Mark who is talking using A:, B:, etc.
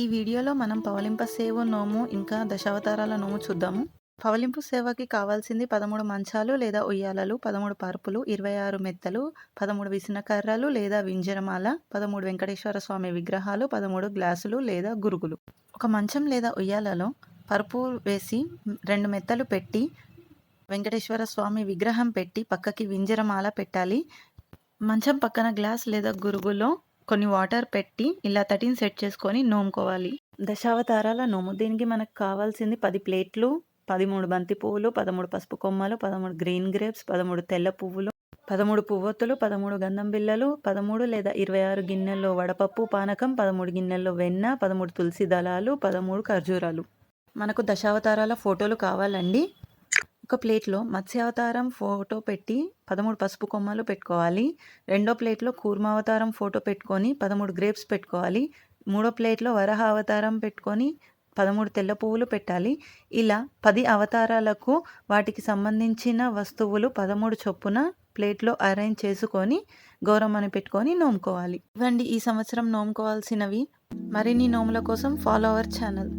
A: ఈ వీడియోలో మనం పవలింప సేవ నోము ఇంకా దశావతారాల నోము చూద్దాము. పవలింపు సేవకి కావాల్సింది 13 మంచాలు లేదా ఉయ్యాలలు, 13 పరుపులు, 26 మెత్తలు, 13 విసనకర్రలు లేదా వింజరమాల, 13 వెంకటేశ్వర స్వామి విగ్రహాలు, 13 గ్లాసులు లేదా గురుగులు. ఒక మంచం లేదా ఉయ్యాలలో పరుపు వేసి 2 మెత్తలు పెట్టి వెంకటేశ్వర స్వామి విగ్రహం పెట్టి పక్కకి వింజరమాల పెట్టాలి. మంచం పక్కన గ్లాస్ లేదా గురుగులో కొన్ని వాటర్ పెట్టి ఇలా 13 సెట్ చేసుకొని నోముకోవాలి. దశావతారాల నోము. దీనికి మనకు కావాల్సింది 10 ప్లేట్లు, 13 బంతి పువ్వులు, 13 పసుపు కొమ్మలు, 13 గ్రీన్ గ్రేప్స్, 13 తెల్ల పువ్వులు, 13 పువ్వొత్తులు, 13 గంధం బిళ్ళలు, 13 లేదా 26 గిన్నెల్లో వడపప్పు పానకం, 13 గిన్నెల్లో వెన్న, 13 తులసి దళాలు, 13 ఖర్జూరాలు. మనకు దశావతారాల ఫోటోలు కావాలండి. ఒక ప్లేట్లో మత్స్యావతారం ఫోటో పెట్టి 13 పసుపు కొమ్మలు పెట్టుకోవాలి. రెండో ప్లేట్లో కూర్మావతారం ఫోటో పెట్టుకొని 13 గ్రేప్స్ పెట్టుకోవాలి. మూడో ప్లేట్లో వరాహ అవతారం పెట్టుకొని 13 తెల్ల పువ్వులు పెట్టాలి. ఇలా 10 అవతారాలకు వాటికి సంబంధించిన వస్తువులు 13 చొప్పున ప్లేట్లో అరేంజ్ చేసుకొని గౌరమ్మని పెట్టుకొని నోముకోవాలి. ఇవ్వండి ఈ సంవత్సరం నోముకోవాల్సినవి. మరిన్ని నోముల కోసం ఫాలో అవర్ ఛానల్.